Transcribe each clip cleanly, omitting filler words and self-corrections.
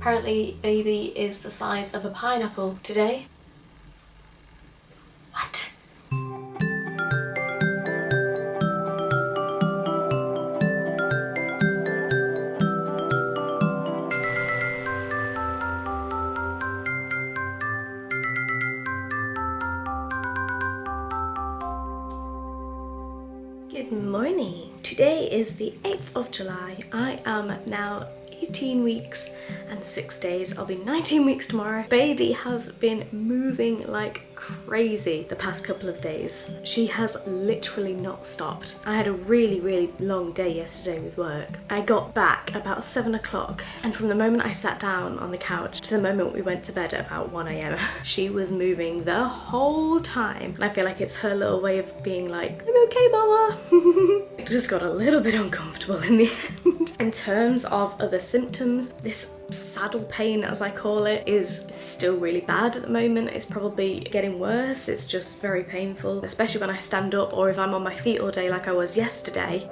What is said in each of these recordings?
Apparently baby is the size of a pineapple today. What? Good morning. Today is the 8th of July. I am now 18 weeks and 6 days. I'll be 19 weeks tomorrow. Baby has been moving like crazy the past couple of days. She has literally not stopped. I had a really long day yesterday with work. I got back about 7 o'clock, and from the moment I sat down on the couch to the moment we went to bed at about 1 a.m. she was moving the whole time, and I feel like it's her little way of being like, I'm okay, mama. It just got a little bit uncomfortable in the end. In terms of other symptoms, this saddle pain, as I call it, is still really bad at the moment. It's probably getting worse. It's just very painful, especially when I stand up or if I'm on my feet all day like I was yesterday.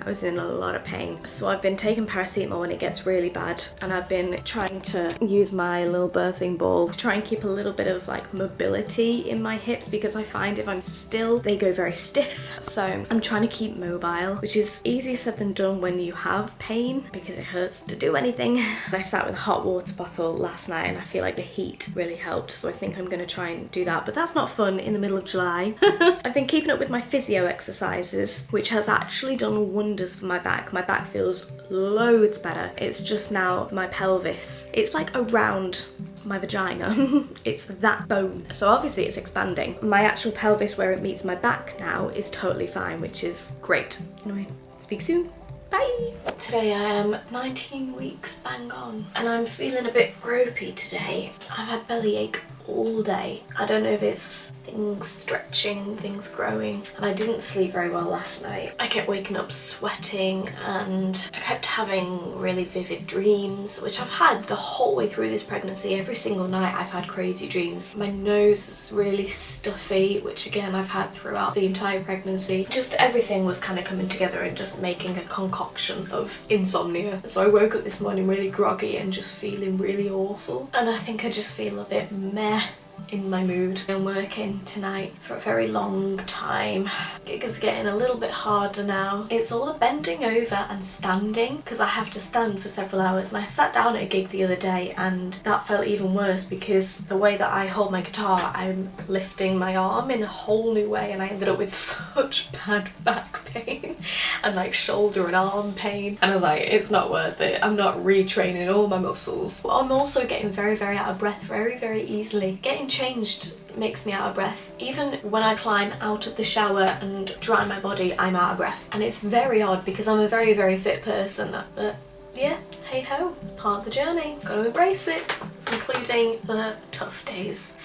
I was in a lot of pain. So I've been taking paracetamol when it gets really bad, and I've been trying to use my little birthing ball to try and keep a little bit of like mobility in my hips, because I find if I'm still, they go very stiff. So I'm trying to keep mobile, which is easier said than done when you have pain because it hurts to do anything. I sat with a hot water bottle last night and I feel like the heat really helped, so I think I'm going to try and do that, but that's not fun in the middle of July. I've been keeping up with my physio exercises, which has actually done wonders for my back. My back feels loads better. It's just now my pelvis. It's like around my vagina. It's that bone. So obviously it's expanding. My actual pelvis where it meets my back now is totally fine, which is great. Anyway, speak soon. Bye! Today I am 19 weeks bang on, and I'm feeling a bit ropey today. I've had bellyache all day. I don't know if it's things stretching, things growing, and I didn't sleep very well last night. I kept waking up sweating and I kept having really vivid dreams, which I've had the whole way through this pregnancy. Every single night I've had crazy dreams. My nose was really stuffy, which again I've had throughout the entire pregnancy. Just everything was kind of coming together and just making a concoction of insomnia. So I woke up this morning really groggy and just feeling really awful, and I think I just feel a bit meh in my mood. I'm working tonight for a very long time. Gig is getting a little bit harder now. It's all the bending over and standing, because I have to stand for several hours, and I sat down at a gig the other day and that felt even worse because the way that I hold my guitar, I'm lifting my arm in a whole new way, and I ended up with such bad back pain and like shoulder and arm pain, and I was like, it's not worth it. I'm not retraining all my muscles. But I'm also getting very out of breath very easily. Getting changed makes me out of breath. Even when I climb out of the shower and dry my body, I'm out of breath. And it's very odd because I'm a very fit person. But yeah, hey ho, it's part of the journey. Gotta embrace it, including the tough days.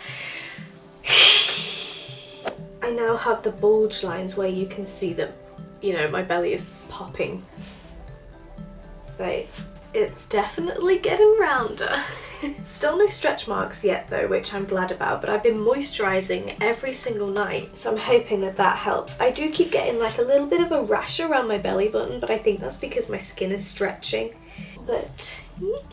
I now have the bulge lines where you can see that, you know, my belly is popping. So it's definitely getting rounder. Still no stretch marks yet though, which I'm glad about, but I've been moisturising every single night, so I'm hoping that that helps. I do keep getting like a little bit of a rash around my belly button, but I think that's because my skin is stretching. But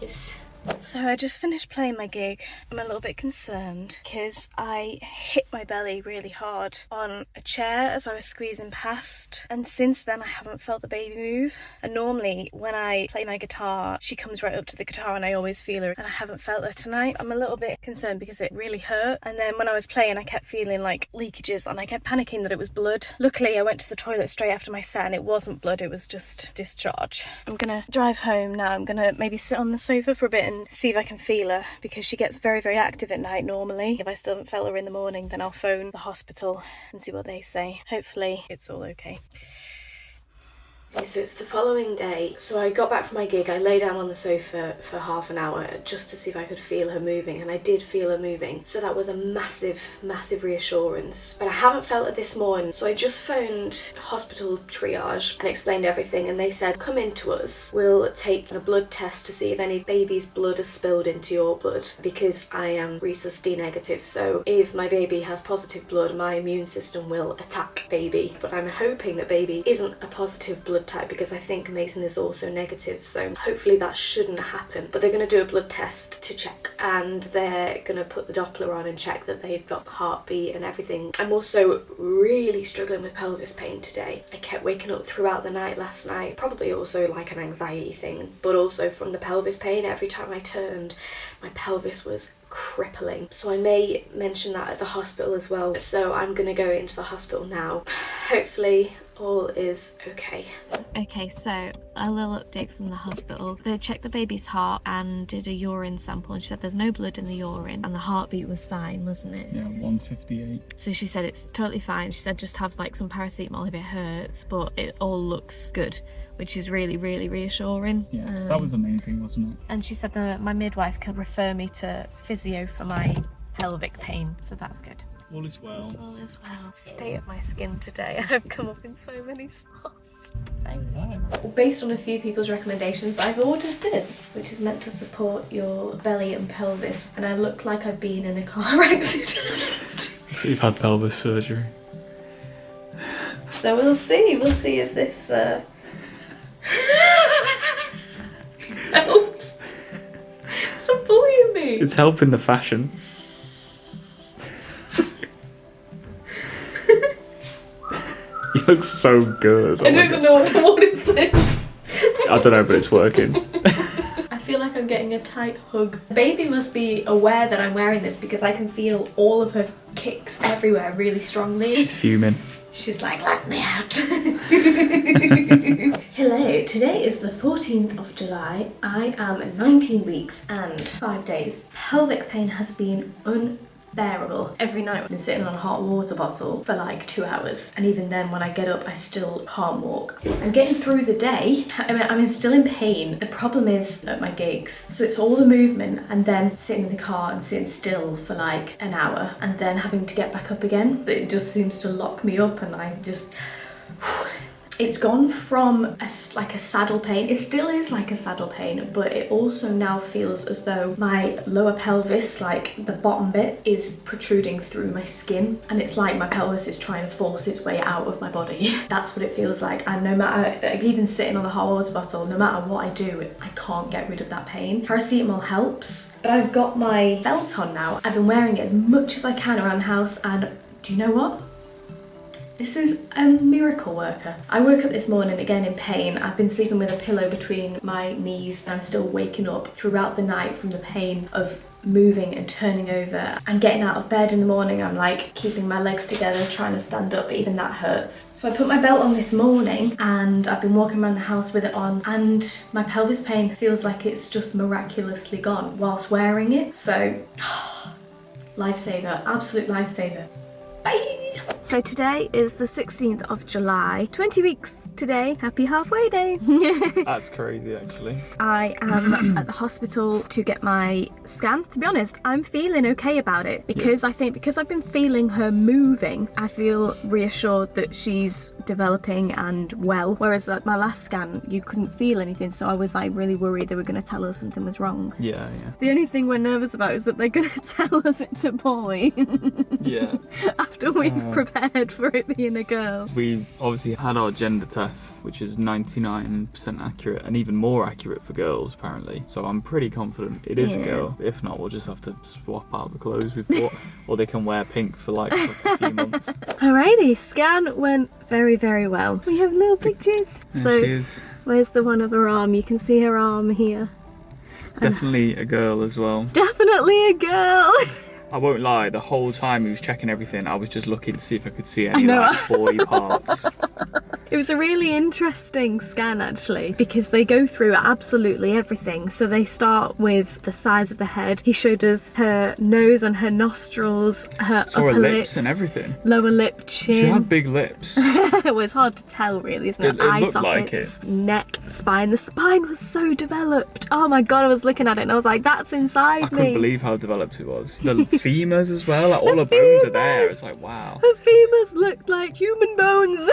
yes. So I just finished playing my gig. I'm a little bit concerned because I hit my belly really hard on a chair as I was squeezing past, and since then I haven't felt the baby move. And normally when I play my guitar, she comes right up to the guitar and I always feel her, and I haven't felt her tonight. I'm a little bit concerned because it really hurt, and then when I was playing I kept feeling like leakages and I kept panicking that it was blood. Luckily I went to the toilet straight after my set and it wasn't blood, it was just discharge. I'm gonna drive home now. I'm gonna maybe sit on the sofa for a bit and see if I can feel her, because she gets very active at night normally. If I still haven't felt her in the morning, then I'll phone the hospital and see what they say. Hopefully it's all okay. So it's the following day, so I got back from my gig, I lay down on the sofa for half an hour just to see if I could feel her moving, and I did feel her moving, so that was a massive reassurance. But I haven't felt it this morning, so I just phoned hospital triage and explained everything, and they said, come in to us, we'll take a blood test to see if any baby's blood has spilled into your blood, because I am rhesus D negative, so if my baby has positive blood, my immune system will attack baby. But I'm hoping that baby isn't a positive blood blood type because I think Mason is also negative, so hopefully that shouldn't happen. But they're going to do a blood test to check, and they're going to put the Doppler on and check that they've got heartbeat and everything. I'm also really struggling with pelvis pain today. I kept waking up throughout the night last night, probably also like an anxiety thing, but also from the pelvis pain. Every time I turned, my pelvis was crippling. So I may mention that at the hospital as well. So I'm gonna go into the hospital now. Hopefully all is okay. Okay, so a little update from the hospital. They checked the baby's heart and did a urine sample, and she said there's no blood in the urine and the heartbeat was fine, wasn't it? Yeah, 158. So she said it's totally fine. She said just have like some paracetamol if it hurts, but it all looks good, which is really, really reassuring. Yeah, that was the main thing, wasn't it? And she said that my midwife could refer me to physio for my pelvic pain, so that's good. All is well. All is well. State of my skin today. I've come up in so many spots. Well, based on a few people's recommendations, I've ordered this, which is meant to support your belly and pelvis, and I look like I've been in a car accident. So you've had pelvis surgery. So we'll see if this helps. Stop bullying me. It's helping the fashion. You look so good. I don't even know what is this. I don't know, but it's working. I feel like I'm getting a tight hug. The baby must be aware that I'm wearing this because I can feel all of her kicks everywhere really strongly. She's fuming. She's like, let me out. Hello, today is the 14th of July. I am 19 weeks and 5 days. Pelvic pain has been unbearable. Every night I've been sitting on a hot water bottle for like 2 hours, and even then when I get up I still can't walk. I'm getting through the day. I'm still in pain. The problem is at my gigs, so it's all the movement and then sitting in the car and sitting still for like an hour and then having to get back up again. It just seems to lock me up, and I just it's gone from like a saddle pain. It still is like a saddle pain, but it also now feels as though my lower pelvis, like the bottom bit, is protruding through my skin, and it's like my pelvis is trying to force its way out of my body. That's what it feels like, and no matter, like, even sitting on the hot water bottle, no matter what I do, I can't get rid of that pain. Paracetamol helps, but I've got my belt on now. I've been wearing it as much as I can around the house, and do you know what? This is a miracle worker. I woke up this morning again in pain. I've been sleeping with a pillow between my knees, and I'm still waking up throughout the night from the pain of moving and turning over and getting out of bed in the morning. I'm like keeping my legs together, trying to stand up, but even that hurts. So I put my belt on this morning and I've been walking around the house with it on, and my pelvis pain feels like it's just miraculously gone whilst wearing it. So lifesaver, absolute lifesaver. Bye! So today is the 16th of July, 20 weeks today. Happy halfway day. That's crazy, actually. I am at the hospital to get my scan. To be honest, I'm feeling okay about it because I think because I've been feeling her moving, I feel reassured that she's developing and well. Whereas like my last scan, you couldn't feel anything, so I was like really worried they were going to tell us something was wrong. Yeah. The only thing we're nervous about is that they're going to tell us it's a boy. Yeah. After we've prepared for it being a girl. We obviously had our gender test, which is 99% accurate, and even more accurate for girls apparently. So I'm pretty confident it is a girl. If not, we'll just have to swap out the clothes we've bought, or they can wear pink for like a few months. Alrighty, scan went very, very well. We have little pictures. There so she is. Where's the one of her arm? You can see her arm here. Definitely a girl as well. Definitely a girl. I won't lie, the whole time he was checking everything, I was just looking to see if I could see any like boy parts. It was a really interesting scan actually, because they go through absolutely everything. So they start with the size of the head. He showed us her nose and her nostrils, her upper lips lip, and everything. Lower lip, chin. She had big lips. It was hard to tell really, isn't it? It Eye looked sockets, like it. neck, spine. The spine was so developed. Oh my god, I was looking at it and I was like, that's inside me. I couldn't believe how developed it was. The femurs as well, like all her bones are there. It's like, wow. Her femurs looked like human bones,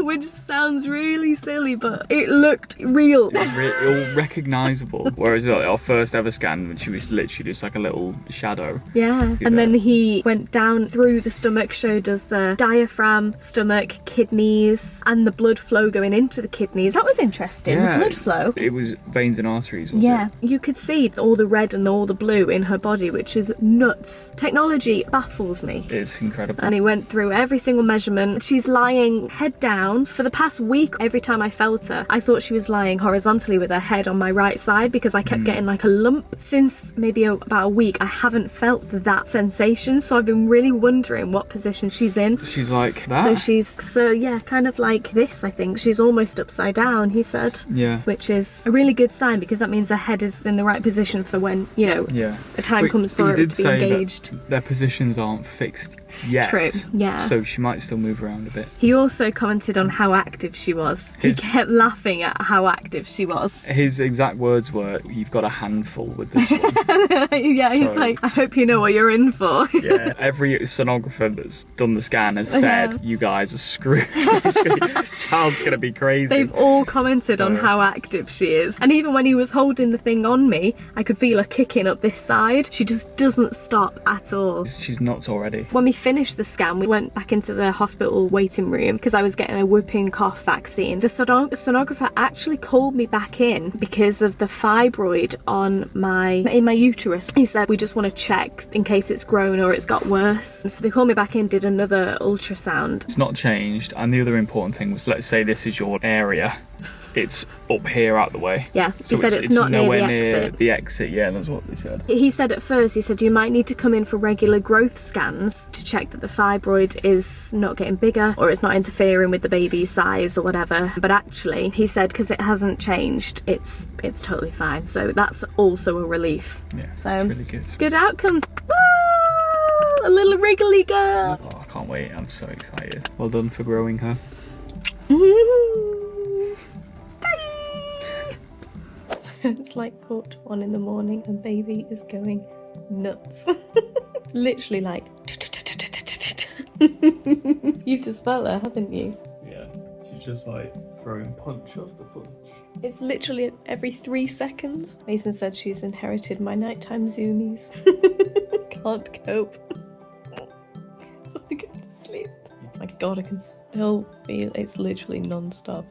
which just sounds really silly, but it looked real. It was all recognisable. Whereas our first ever scan, when she was literally just like a little shadow. Yeah. And then he went down through the stomach, showed us the diaphragm, stomach, kidneys, and the blood flow going into the kidneys. That was interesting. Yeah, the blood flow. It was veins and arteries, was Yeah, it? you could see all the red and all the blue in her body, which is nuts. Technology baffles me. It's incredible. And he went through every single measurement. She's lying head down. For the past week, every time I felt her, I thought she was lying horizontally with her head on my right side because I kept getting like a lump. Since maybe about a week, I haven't felt that sensation, so I've been really wondering what position she's in. She's like that? So yeah, kind of like this, I think. She's almost upside down, he said. Yeah. Which is a really good sign because that means her head is in the right position for when, you know, the time comes for her to be engaged. Their positions aren't fixed yet. True, yeah. So she might still move around a bit. He also commented on how active she was. He kept laughing at how active she was. His exact words were, "You've got a handful with this one." Yeah, he's like, I hope you know what you're in for. Yeah, every sonographer that's done the scan has said, you guys are screwed. This child's going to be crazy. They've all commented on how active she is. And even when he was holding the thing on me, I could feel her kicking up this side. She just doesn't stop at all. She's nuts already. When we finished the scan, we went back into the hospital waiting room because I was getting a whooping cough vaccine. The sonographer actually called me back in because of the fibroid in my uterus. He said, we just want to check in case it's grown or it's got worse. So they called me back in, did another ultrasound. It's not changed. And the other important thing was, let's say this is your area. It's up here out the way. Yeah, so he said it's not near the exit. Yeah, that's what they said. He said at first, he said you might need to come in for regular growth scans to check that the fibroid is not getting bigger or it's not interfering with the baby's size or whatever. But actually, he said because it hasn't changed, it's totally fine. So that's also a relief. Yeah, so it's really good. Good outcome. Ah, a little wriggly girl. Oh, I can't wait. I'm so excited. Well done for growing her. It's like 1:15 in the morning and baby is going nuts. Literally like You've just felt her, haven't you? Yeah, she's just like throwing punch after punch. It's literally every 3 seconds. Mason said she's inherited my nighttime zoomies. Can't cope. Just want to go to sleep. My god, I can still feel it's literally non-stop.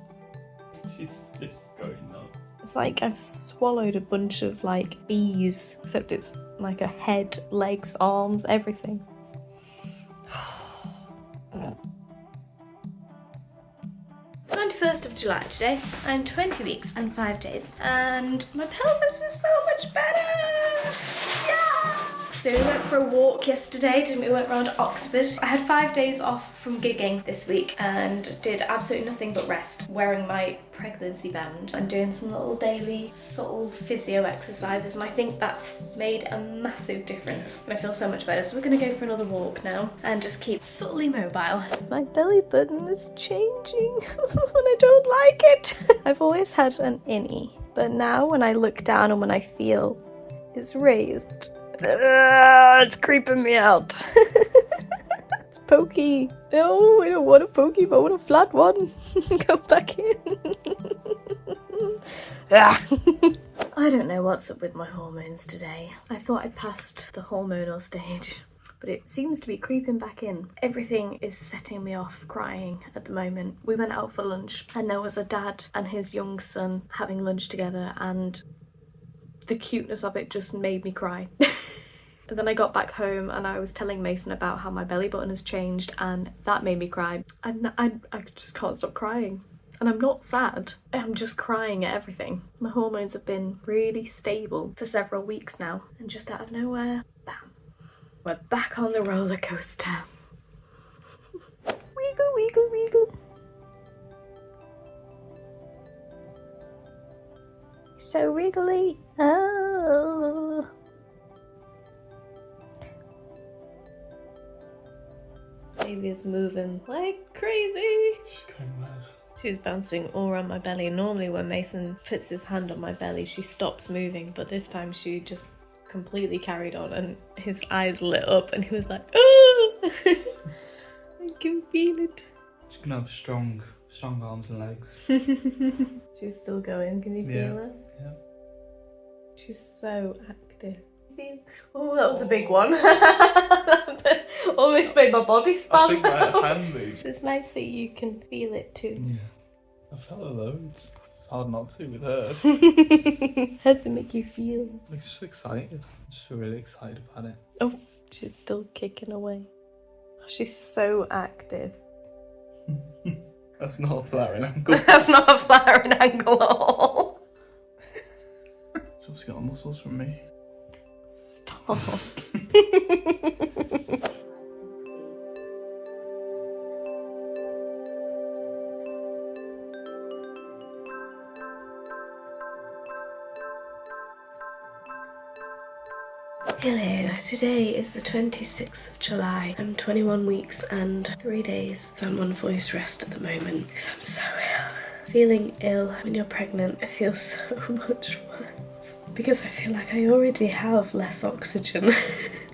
She's just going nuts. It's like I've swallowed a bunch of like bees, except it's like a head, legs, arms, everything. 21st of July today. I'm 20 weeks and 5 days and my pelvis is so much better! Yeah! So we went for a walk yesterday, didn't we? We went around Oxford. I had 5 days off from gigging this week and did absolutely nothing but rest, wearing my pregnancy band and doing some little daily subtle physio exercises, and I think that's made a massive difference and I feel so much better. So we're gonna go for another walk now and just keep subtly mobile. My belly button is changing and I don't like it. I've always had an innie, but now when I look down and when I feel it's raised, it's creeping me out. It's pokey. No, I don't want a pokey, but I want a flat one. Go back in. I don't know what's up with my hormones today. I thought I'd passed the hormonal stage, but it seems to be creeping back in. Everything is setting me off crying at the moment. We went out for lunch and there was a dad and his young son having lunch together, and the cuteness of it just made me cry. And then I got back home and I was telling Mason about how my belly button has changed, and that made me cry. And I just can't stop crying. And I'm not sad, I'm just crying at everything. My hormones have been really stable for several weeks now, and just out of nowhere, bam, we're back on the roller coaster. Wiggle, wiggle, wiggle. So wiggly. Oh. Baby is moving like crazy. She's going mad. She's bouncing all around my belly. Normally when Mason puts his hand on my belly, she stops moving, but this time she just completely carried on and his eyes lit up and he was like, oh! I can feel it. She's gonna have strong Strong arms and legs. She's still going, can you feel her? Yeah. She's so active. Oh, that was a big one. Almost made my body spasm. I think my hand moved. It's nice that you can feel it too. Yeah. I felt her loads. It's hard not to with her. How does it make you feel? I'm just excited. I just feel really excited about it. Oh, she's still kicking away. She's so active. That's not a flattering angle. That's not a flattering angle at all. She's also got muscles from me. Stop. Hello, today is the 26th of July. I'm 21 weeks and 3 days. So I'm on voice rest at the moment because I'm so ill. Feeling ill when you're pregnant, it feels so much worse because I feel like I already have less oxygen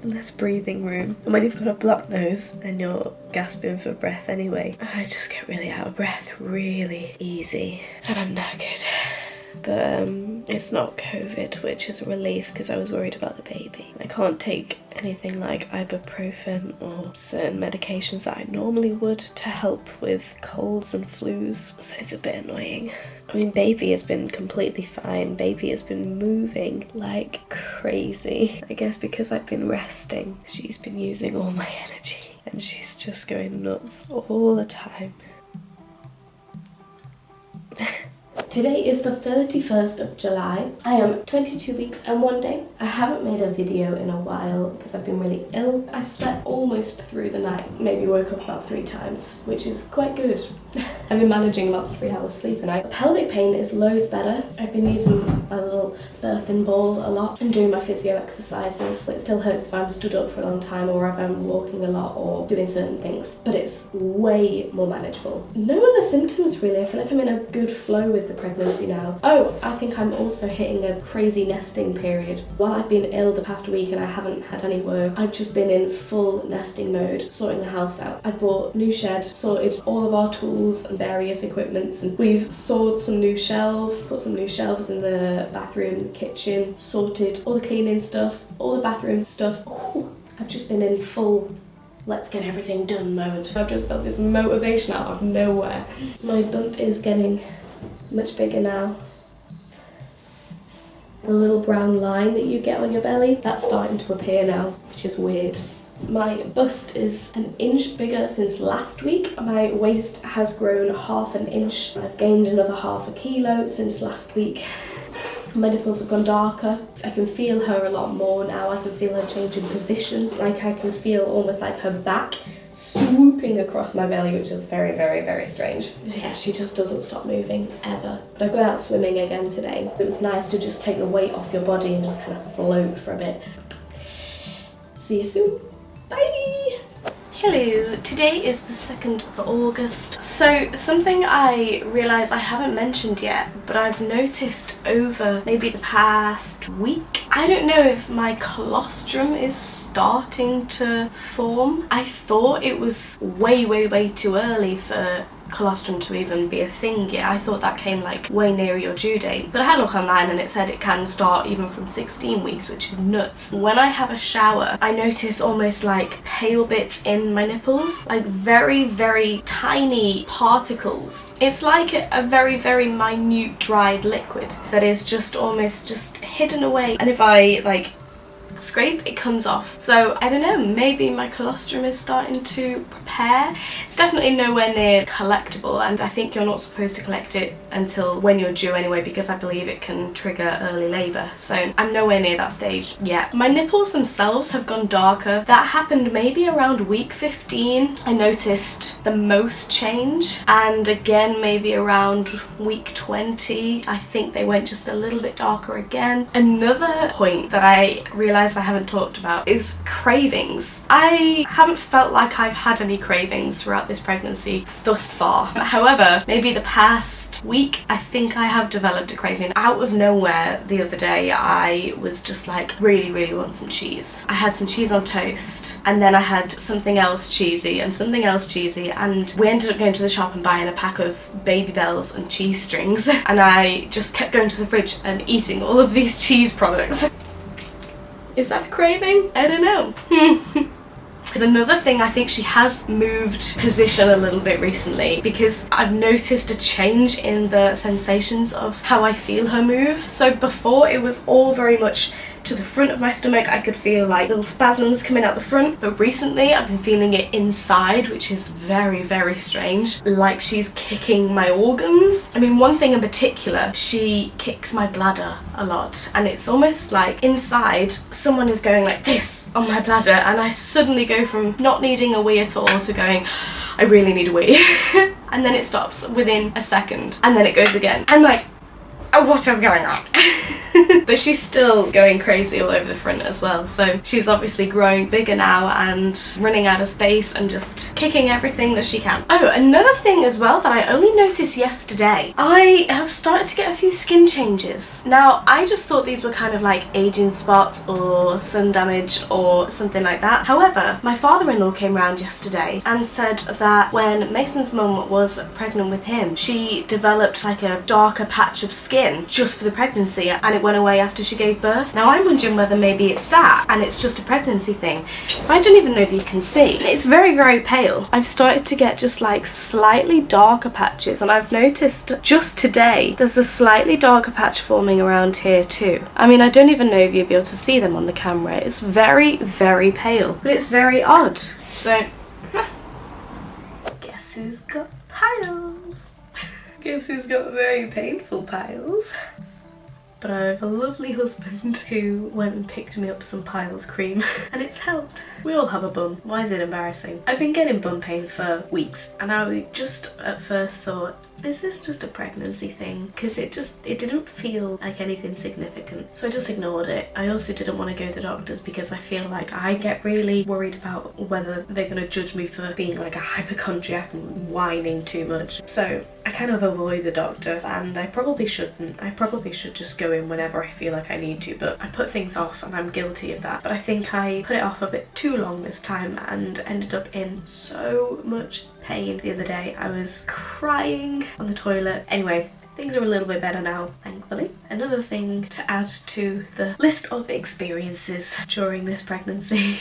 and less breathing room. And when you've got a blocked nose and you're gasping for breath anyway, I just get really out of breath really easy and I'm knackered. But it's not COVID, which is a relief because I was worried about the baby. I can't take anything like ibuprofen or certain medications that I normally would to help with colds and flus, so it's a bit annoying. I mean, baby has been completely fine. Baby has been moving like crazy. I guess because I've been resting, she's been using all my energy and she's just going nuts all the time. Today is the 31st of July. I am 22 weeks and 1 day. I haven't made a video in a while because I've been really ill. I slept almost through the night, maybe woke up about 3 times, which is quite good. I've been managing about 3 hours sleep a night. Pelvic pain is loads better. I've been using my little birthing ball a lot and doing my physio exercises. It still hurts if I'm stood up for a long time or if I'm walking a lot or doing certain things, but it's way more manageable. No other symptoms really. I feel like I'm in a good flow with the pregnancy now. Oh, I think I'm also hitting a crazy nesting period. While I've been ill the past week and I haven't had any work, I've just been in full nesting mode, sorting the house out. I bought new shed, sorted all of our tools and various equipments, and we've sawed some new shelves, put some new shelves in the bathroom, the kitchen, sorted all the cleaning stuff, all the bathroom stuff. Ooh, I've just been in full let's get everything done mode. I've just felt this motivation out of nowhere. My bump is getting much bigger now. The little brown line that you get on your belly, that's starting to appear now, which is weird. My bust is 1 inch bigger since last week. My waist has grown 1/2 inch. I've gained another 1/2 kilo since last week. My nipples have gone darker. I can feel her a lot more now. I can feel her change in position. Like I can feel almost like her back swooping across my belly, which is very, very, very strange. Yeah, she just doesn't stop moving, ever. But I got out swimming again today. It was nice to just take the weight off your body and just kind of float for a bit. See you soon. Bye! Hello, today is the 2nd of August. So something I realise I haven't mentioned yet, but I've noticed over maybe the past week, I don't know if my colostrum is starting to form. I thought it was way, way, way too early for colostrum to even be a thing yet. I thought that came like way near your due date, but I had a look online and it said it can start even from 16 weeks, which is nuts. When I have a shower, I notice almost like pale bits in my nipples, like very, very tiny particles. It's like a very, very minute dried liquid that is just almost just hidden away, and if I like scrape, it comes off. So I don't know, maybe my colostrum is starting to prepare. It's definitely nowhere near collectible, and I think you're not supposed to collect it until when you're due anyway, because I believe it can trigger early labour. So I'm nowhere near that stage yet. My nipples themselves have gone darker. That happened maybe around week 15. I noticed the most change, and again maybe around week 20 I think they went just a little bit darker again. Another point that I realised realised I haven't talked about is cravings. I haven't felt like I've had any cravings throughout this pregnancy thus far. However, maybe the past week, I think I have developed a craving. Out of nowhere the other day, I was just like, really want some cheese. I had some cheese on toast, and then I had something else cheesy and something else cheesy, and we ended up going to the shop and buying a pack of Baby Bells and cheese strings, and I just kept going to the fridge and eating all of these cheese products. Is that a craving? I don't know. There's another thing, I think she has moved position a little bit recently, because I've noticed a change in the sensations of how I feel her move. So before it was all very much to the front of my stomach. I could feel like little spasms coming out the front, but recently I've been feeling it inside, which is very strange, like she's kicking my organs. I mean, one thing in particular, she kicks my bladder a lot, and it's almost like inside someone is going like this on my bladder, and I suddenly go from not needing a wee at all to going, I really need a wee. And then it stops within a second, and then it goes again. I'm like, oh, what is going on? But she's still going crazy all over the front as well, so she's obviously growing bigger now and running out of space and just kicking everything that she can. Oh, another thing as well that I only noticed yesterday, I have started to get a few skin changes. Now, I just thought these were kind of like aging spots or sun damage or something like that. However, my father-in-law came round yesterday and said that when Mason's mum was pregnant with him, she developed like a darker patch of skin just for the pregnancy, and it went away after she gave birth. Now I'm wondering whether maybe it's that and it's just a pregnancy thing. I don't even know if you can see. It's very pale. I've started to get just like slightly darker patches, and I've noticed just today there's a slightly darker patch forming around here too. I mean, I don't even know if you'll be able to see them on the camera. It's very pale, but it's very odd. So guess who's got piles? Guess who's got very painful piles? But I have a lovely husband who went and picked me up some Piles cream and it's helped. We all have a bum. Why is it embarrassing? I've been getting bum pain for weeks, and I just at first thought, is this just a pregnancy thing? Because it didn't feel like anything significant. So I just ignored it. I also didn't want to go to the doctors because I feel like I get really worried about whether they're going to judge me for being like a hypochondriac and whining too much. So I kind of avoid the doctor, and I probably shouldn't. I probably should just go in whenever I feel like I need to, but I put things off and I'm guilty of that. But I think I put it off a bit too long this time and ended up in so much pain the other day. I was crying on the toilet. Anyway, things are a little bit better now, thankfully. Another thing to add to the list of experiences during this pregnancy